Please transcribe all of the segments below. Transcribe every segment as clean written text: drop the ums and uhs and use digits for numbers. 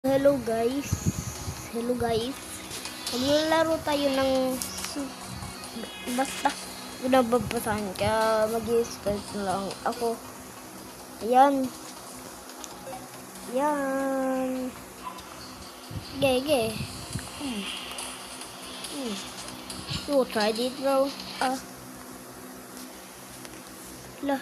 Hello guys. Hello guys. Maglalaro tayo ng basta nababasahan kaya mag-i-start na lang ako. Ayan. Ayan. Gege. You tried it bro. Lah.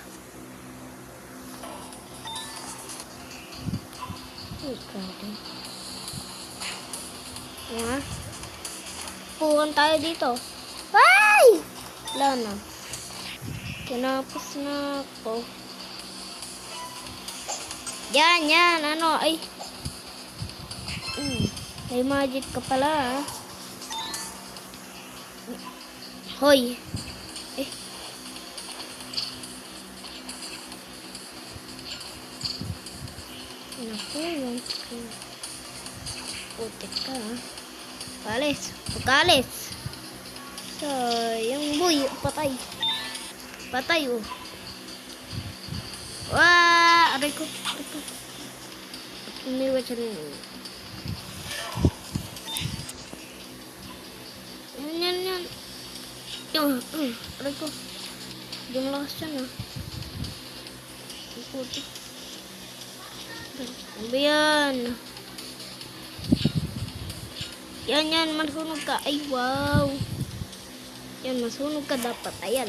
Puwan tayo dito. Ay! Wala na. Tinapos na ako. Yan. Ano? Ay. May magic ka pala. Hoy. Eh. Naku, yun. Putik ka, ha? Pagkalis. So, yung boy, patay. Patay, oh. Wah, aray ko. Umiwa siya rin. Yan. Aray ko. Hindi malakas siya, ha? Ang putik. Ano ba yan? Yan, masunog ka. Ay, wow. Yan, masunog ka dapat. Ayan.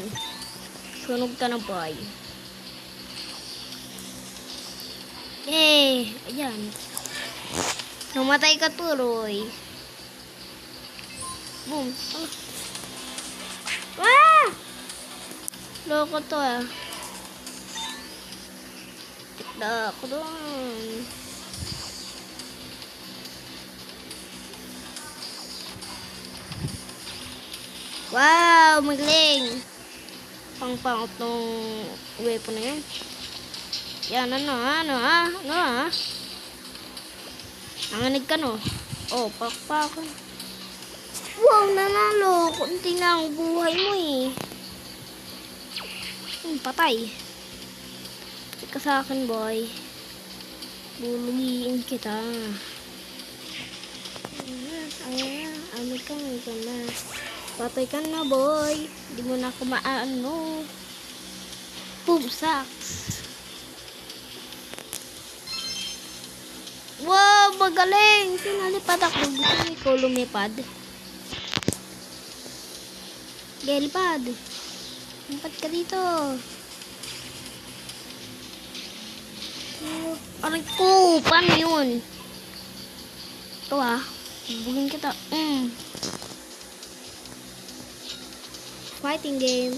Sunog ka na boy. Ayan. Namatay ka tuloy. Boom. Ah! Loko to, ah. Tikda ako doon. Wow, magaling. Pang-pangot nung weapon na yun. Yan, ano. Nanganig ka, no? Oh, pakpakan. Wow, nanalo. Kunti na ang buhay mo, eh. Patay. Patay ka sa akin, boy. Bulugiin kita. Ano ka na. Patay ka na, boy. Hindi mo na ako maano. Boom, sucks. Wow, magaling. Sinalipad ako. Gusto mo ikaw lumipad? Lipad. Lipad ka dito. Aray ko. Paano yun? Ito, ah. Bugin kita. Fighting game.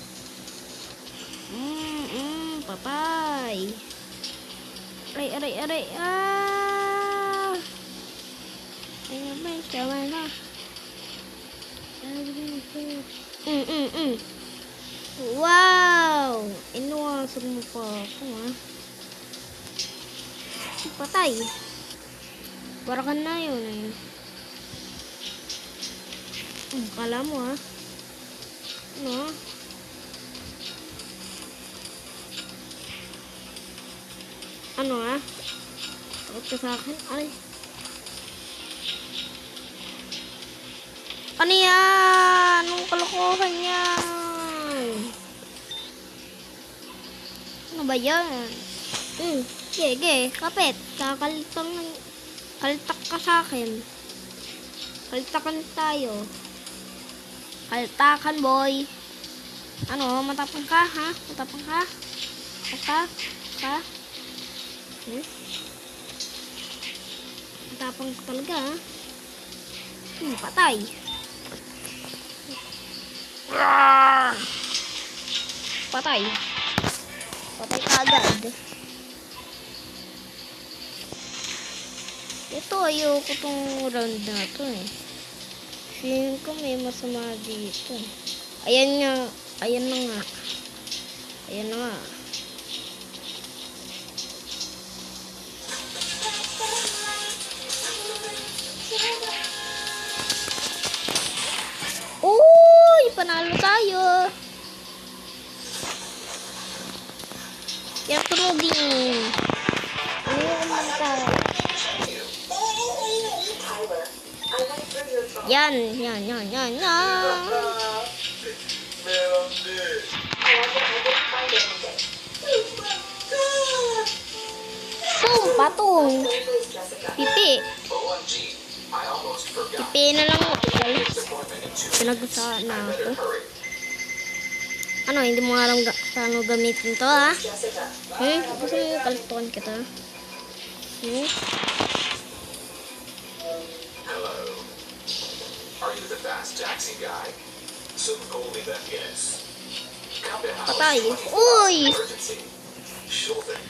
Papay. Aray. Ay, sawa na. Wow! Inuwasag mo pa ako, ha? Patay. Barakan na yun, kala mo, ha? No? Ano, ha? Takot ka sa akin? Ay. Ano yan? Anong kalokohan yan? Ano ba yan? Sige, kapit. Kaltak ka sa akin. Kaltakan tayo. Kaltakan, boy. Ano, matapang ka, ha? Matapang ka? Ka? Matapang ka talaga, ha? Patay. Patay ka agad. Ito, ayoko tong round na to, eh. Feeling ko may masama dito. Ayan na nga. Uy, panalo tayo. Kaya turugin. Ano yung kumanta? Yan, yan, yan, yan, yan. Boom, patong. Pipi. Pipi na lang. Pinag-usahan na ako. Ano, hindi mo alam paano gamitin to, ha? Gusto mo kalituan kita? Hello. Are you the fast taxi guy? So call me that, yes. Come to house. Patay. Uy! Emergency. Sure thing.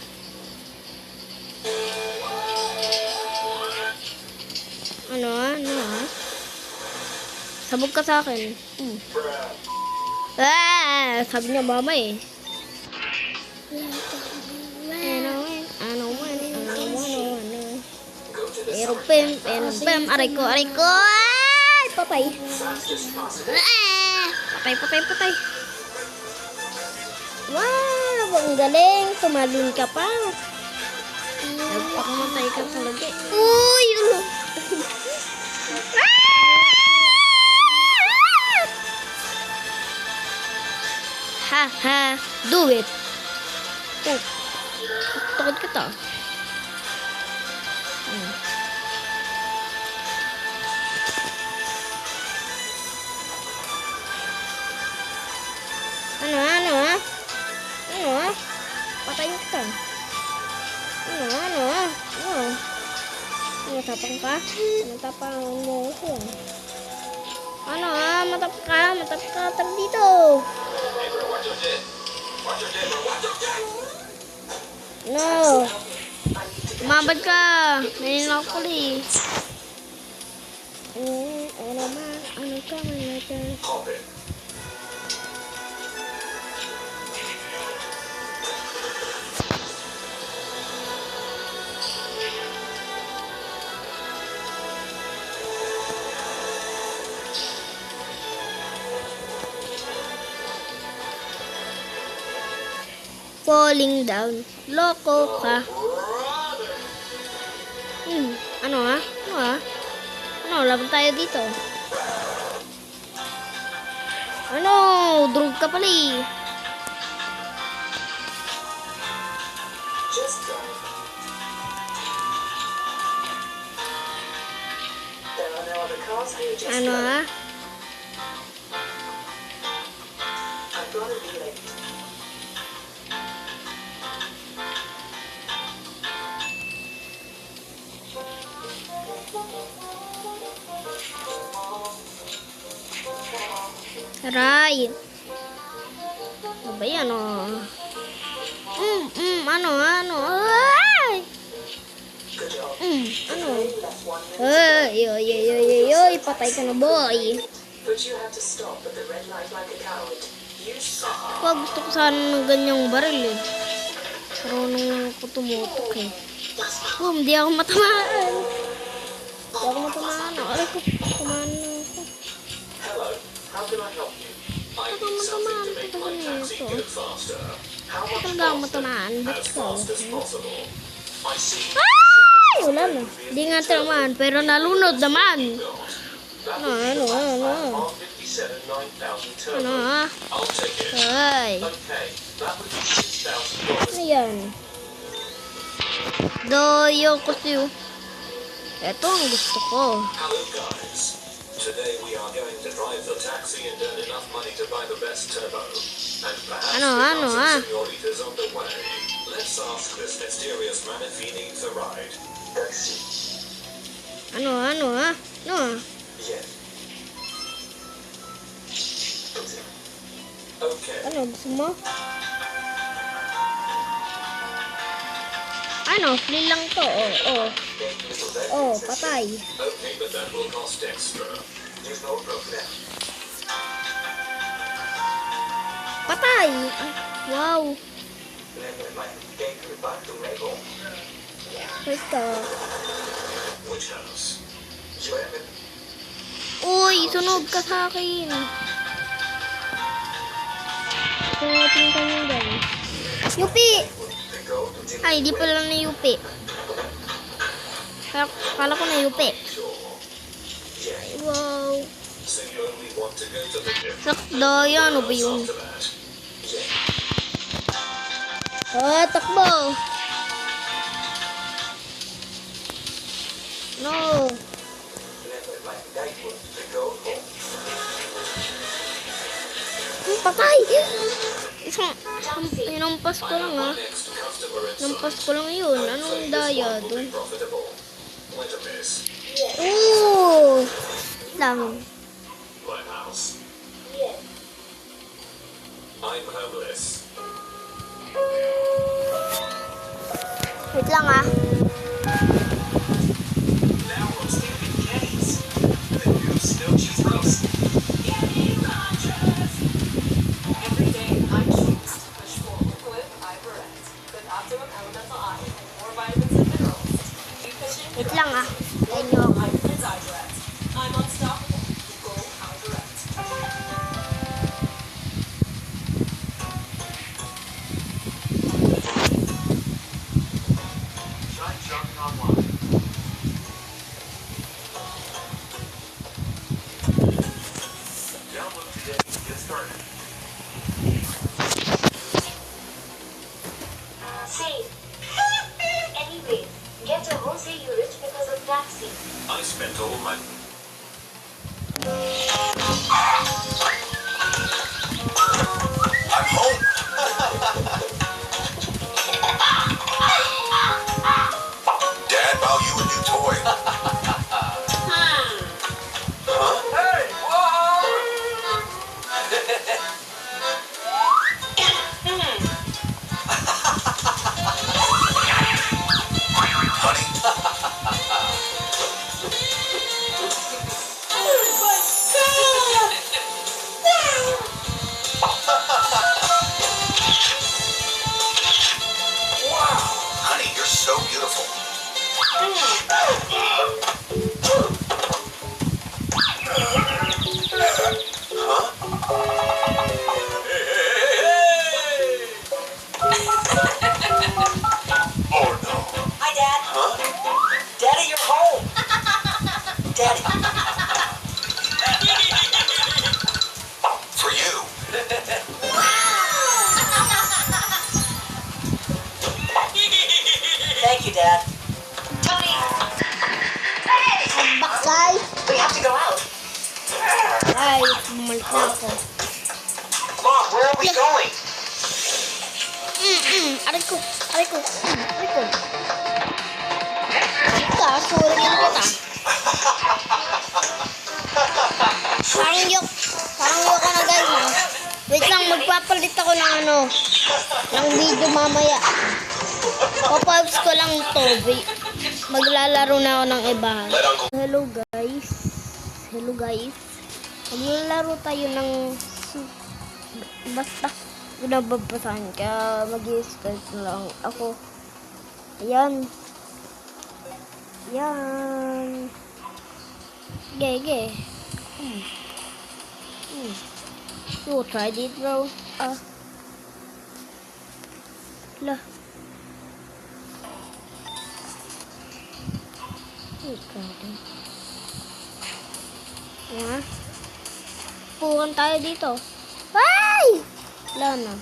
Ano, ha? Sabog ka sa akin. Sabi niya mama eh. Ano. Pero pem. Aray ko. Ay, patay. Patay. Wow, ang galing. Tumalun ka pa. Nagpakamatay ka talaga. Uy, ano? Ha, do it. Oh, takot kita. Ano? Patayin kita. Ano? Matapang ka? Matapang mo ko. Ano, matapang ka. Tag dito. No. Umabad ka. Naninok ko li. Ano ka man. Falling down. Loko ka. Ano? Laban tayo dito. Ano? Drug ka pala eh. Just drive. There are no other cars here. Just Ano drive. I'm gonna be late. Aray. Ano ba yan, Ano? Ay! Good job. Ano? Left 1 minute. Oy, patay ka na, boy. But you have to stop at the red light like a coward. You suck. Gusto ko sana ng ganyang baril eh. Pero nung ako tumutok eh. Boom, di ako matamaan. Aray ko, tamaan na ako. Hello. How can I help you? I need something to make my taxi go faster. How much Talaga ako faster? matamaan. As Ba't ko? fast as possible. I see. Ay! Wala na. Di nga tamaan, pero nalunod naman. That Ano? R57 9000 turbo. Ano? I'll take it. Ay. Okay, that would be $6,000. Ano yan? Doyo ko siyo. Ito ang gusto ko. Hello guys. Today we are going to drive the taxi and earn enough money to buy the best turbo. And perhaps Ano, some senoritas on the way. Let's ask this mysterious man if he needs a ride. Taxi. Ano? Yes. Okay. Ano, gusto mo? Ano, free lang to. Patay. Okay, but that will cost extra. There's no problem. Patay! Ay, wow. Ito. Which house? Uy, sunog ka sa akin. Ito natin kanya dyan. Yupi! Ay, di pala na Yupi. Kala ko na Yupi. Ay, wow. So you only want to go to the gym. Sakdo, yan. Ano ba yun? After that. Ah, takbo. No. Patay! Inampas ko lang ah. Next customer in Nampas ko lang yun. Anong daya will be doon? profitable. Let a miss. Oo! Lang. My house. I'm homeless. Wait lang ah. Now I'm stealing candies. The new snow cheese roast. Every day, I choose to push forward with iBurette, with optimum elemental iron and more vitamins and minerals. You pushing Wait lang ah. Tayo nyo ako. iBurette's iBurette. I'm unstoppable. Go iBurette. Try shopping online. Download today and get started. Save. Anyway, get a Jose you rich because of taxi. I spent all my... I'm home. Dad, buy you a new toy. Huh? Hey, honey. Wow, honey, you're so beautiful. Oh no. Hi, Dad. Huh? Daddy, you're home. Daddy. For you. Thank you, Dad. Tony, Bakay! we have to go out. Ay, bumalik na ako. Mom, where are we going? Aray ko. Aray ko. Aray ko. Kasurgin kita. Parang yok. Parang yok ka na guys ha. Wait lang, magpapalit ako ng ano. Ng video mamaya. Papabs ko lang to. Maglalaro na ako ng iba. Hello guys. Hello guys. Maglalaro tayo ng basta binababasahan kaya mag-i-start na lang ako. Ayan. Ayan. Gege. You tried it, bro. Lah. Ayan. Pukan tayo dito. Ay! Wala na.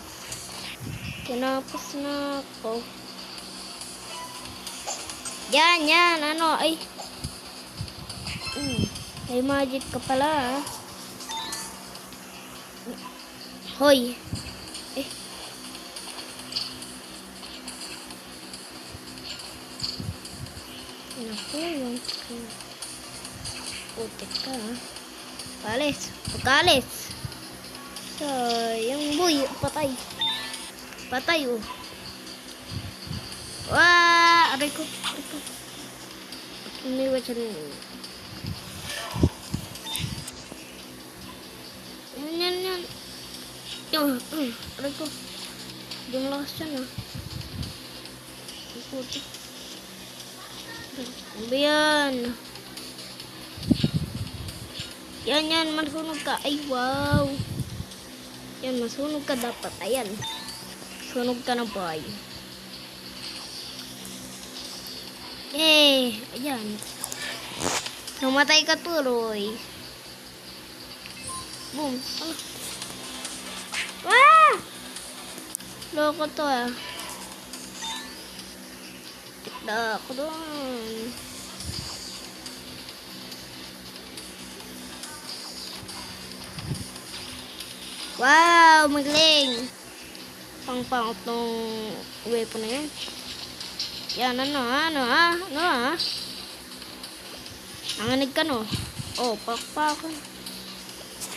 Kinapos na ako. Yan, yan. Ano? Ay. May magic ka pala, ah. Hoy. Eh. Naku, yung putik ka, ah. Pakalis. Pakalis. Sayang, boy. Patay. Patay, oh. Wah! Aray ko. Aray ko. Umiwas siya na. Yan, yan. Aray ko. Yung lakas yan, ah. Ang putik. Ano ba yan? Yan, yan. Masunog ka. Ay, wow. Yan, masunog ka dapat. Ayan. Sunog ka na, boy. Eh, ayan. Namatay ka tuloy. Boom. Ah! Loko to ah. Tikda ako doon. Wow, magaling. Pang-pang tong weapon na yan. Yan, ano ah. Nanganig ka no. Oh, pakpak.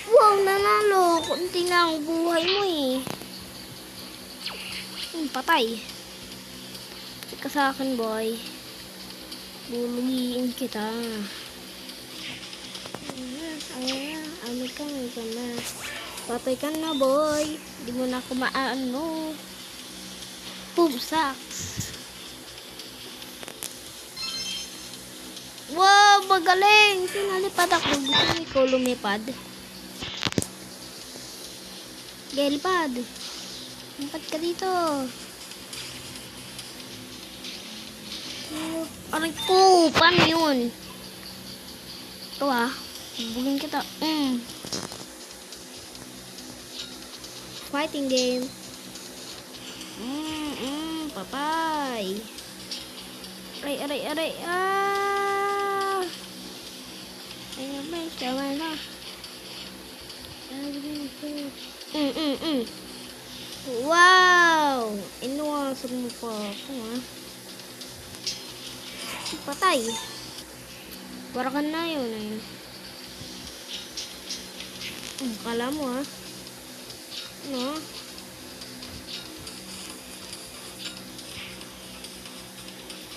Wow, nanalo. Kunti na ang buhay mo eh. Patay. Patay ka sa akin, boy. Bulugiin kita. Ano ka na. Patay ka na, boy. Di mo na ako maano. Boom, sacks. Wow, magaling. Sinalipad ako. Gusto mo ikaw lumipad? Gelpad. Lumipad ka dito. Aray ko. Paano yun? Ito ah. Bugin kita. Fighting game. Papay. Aray. Ayun, tama na. Wow! Inuwasan mo pa ako, ha? Patay. Warakan na yun, kala mo, ha? Ano?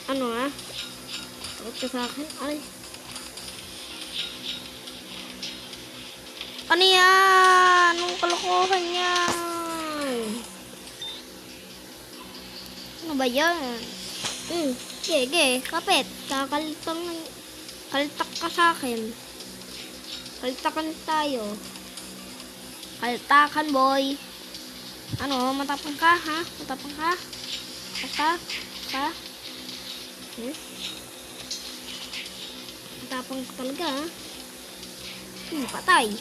Ano, ha? Takot ka sa akin? Ay. Ano yan? Anong kalokohan yan? Ano ba yan? Sige, kapit. Kalitak ka sa akin. Kalitakan tayo. Kalitakan, boy. Ano, matapang ka, ha? Matapang ka? Ka? Matapang ka talaga, ha? Patay.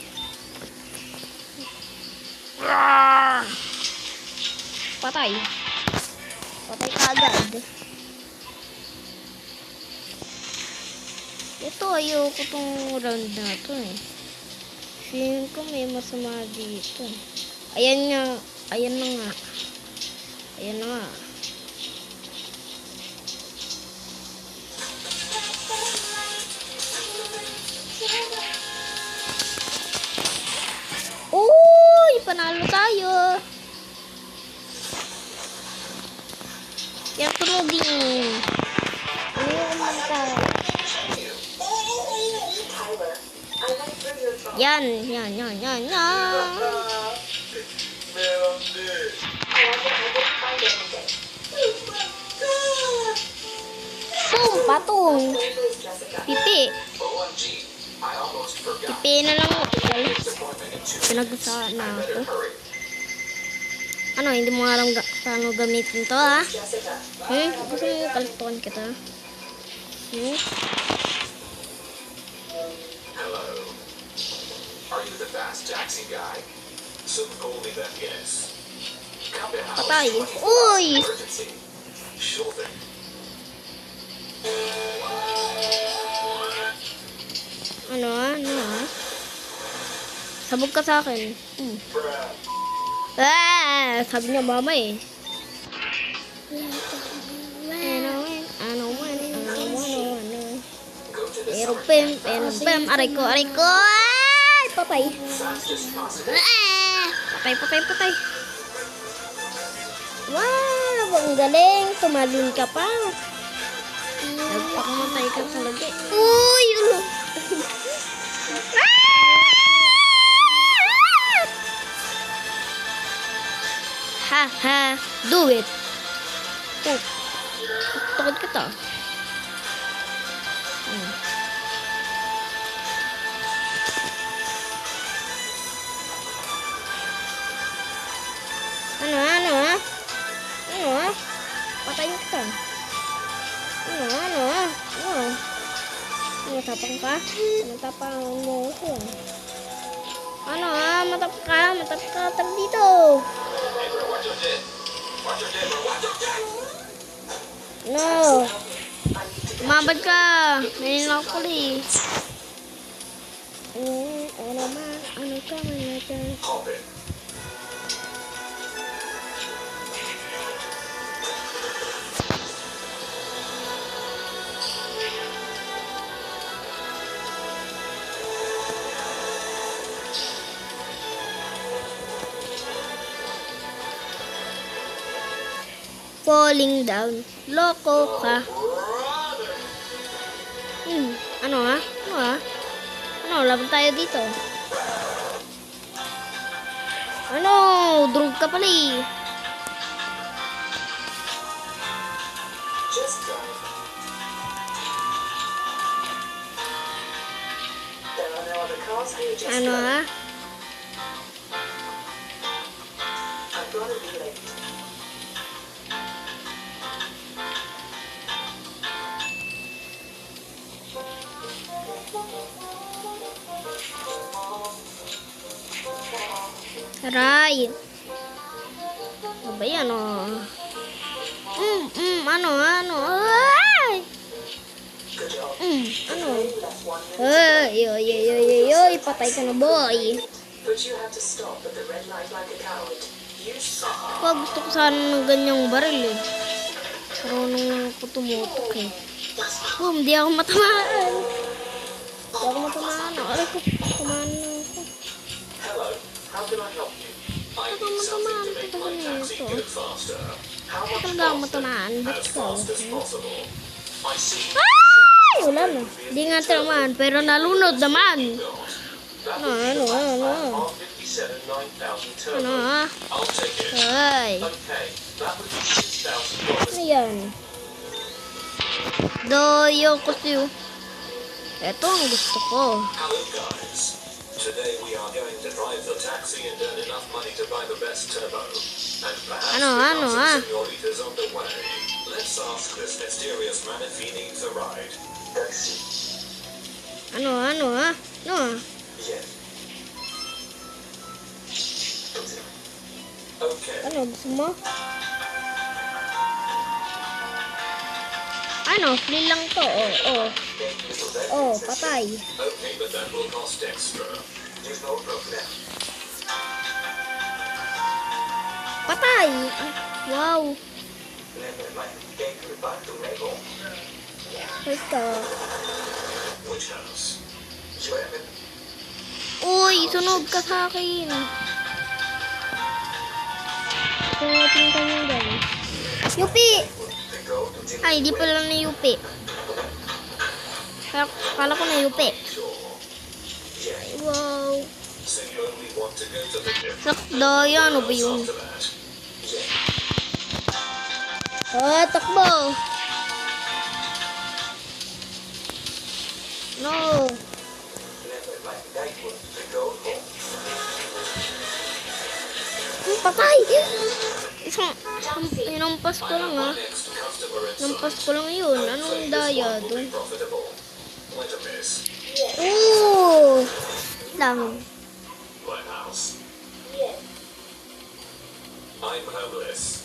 Patay ka agad. Ito, ayoko tong round na to eh. Feeling ko may masama dito. Ayan na nga. Uy, panalo tayo. Yan, tunugin. Ayoko man tayo. Yan. Boom, patong. Pipi. Pipi na lang. Pinagsa na ako. Ano, hindi mo alam paano gamitin to, ha? Gusto mo kalituan kita? Hello. Are you the fast taxi guy? So call me that, yes. Come to house. Patay. Uy! Emergency. Sure thing. Ano, sabog ka sa akin. Sabi niya mama eh. Ano. Pero aray ko. Ay, patay. Patay. Wow, ang galing. Tumalun ka pa. Nagpakamatay ka talaga. Uy, ulo. Ha, do it. Takot kita. Ano? Patayin kita. Ano? Tapos Matapang mo ko. Ano ha? Matap ka. Tag dito. Hey, bro, watch your dead. Watch your dead, bro. Watch your dead. No. Umabad ka. Naninaw ko eh. Ano ba? Ano ka man natin? Hop it. Falling down. Loko ka. Ano ha? Ano ha? Ano? Laban tayo dito. Ano? Drug ka pala eh. Just drive. There are no other cars here, just Ano ha? I'm gonna be late. Aray. Ano ba yan oh? Ano? Ay! Good job. Ano? That's 1 minute. Ay, patay ka na boy. But you had to stop at the red light like a coward. You saw. Pag gusto ko sana ng ganyang baril eh. Pero nung ako tumutok eh. Hindi ako matamaan. Aray ko, tamaan na ako. Hello. How can I help you? I need something to make my taxi go faster. How much Talaga ako matamaan. faster? Ba't As ka? fast as possible. I see. Ay! Wala na. Hindi nga tamaan, pero nalunod naman. That Ano? R57 9000 turbo. Ano ha? I'll take it. Ay. Okay, that would be $6,000. Ano yan? Doyo ko siyo. Ito ang gusto ko. Hello guys. Today we are going to drive the taxi and earn enough money to buy the best turbo. And perhaps Ano, we got ah? some senoritas on the way. Let's ask this mysterious man if he needs a ride. Taxi. Ano ha? Ano ha? Yeah. Okay. Ano gusto mo? Ano? Free lang to. Oh, patay. Okay, but that will cost extra. There's no problem. Patay! Ah, wow. Never mind. Take me back to Mabel. Ito. Which house? You have it? Uy, sunog ka sa akin. Ito natin kanyang gano'n. Yupi! To go to Jim. Ay, di pala na Yupi. Kala ko na Yupi. Yeah. Wow. So you only want to go to the gym. Sakdo, yan. Ano ba yun? After that. Yeah. Ah, takbo. No. Never mind. That one. To go home. Patay! Inampas ko lang ha. Next customer in Nampas ko lang yun. Anong daya will doon? be profitable. Wait a miss. Oo! Lang. My house. Yes. I'm homeless.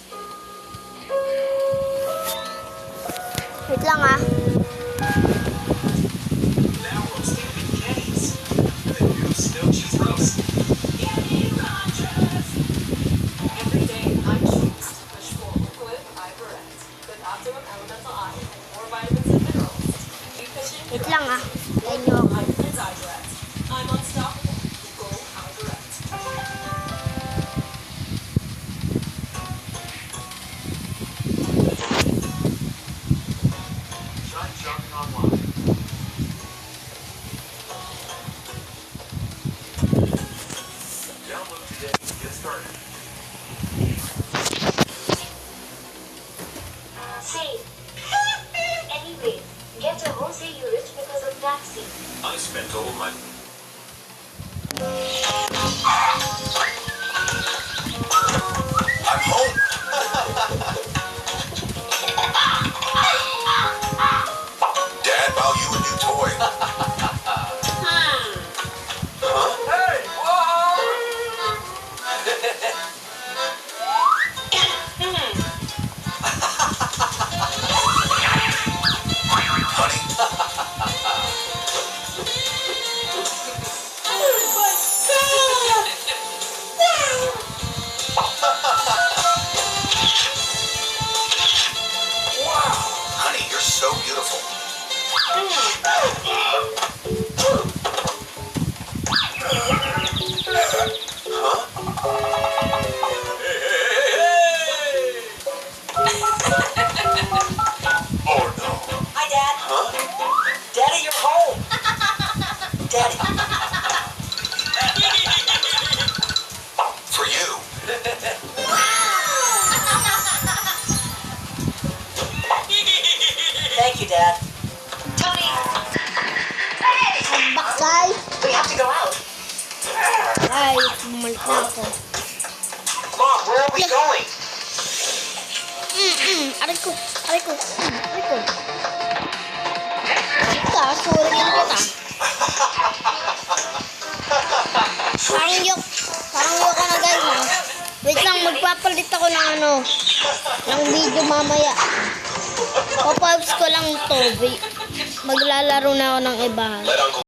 Wait lang ah. Now I'm stealing candies. The new snow cheese roast. Every day I choose to push forward with Iverette, with optimum elemental iron and more vitamins and minerals. You push in Wait lang ah. Tayo nyo ako. It's Iverette. I'm unstoppable. Go Iverette. Shine shopping online. Download today and get started. Save. Anyways, get a Jose you rich because of taxi. I spent all my... I'm home. Dad, buy you a new toy. guys, bumalik na ako. Mom, where are we going? Aray ko. Aray ko. Ika, suringin kita. Parang yok na guys ha. Wait lang, magpapalit ako ng ng video mamaya. Papabs ko lang to. Maglalaro na ako ng iba. Let Uncle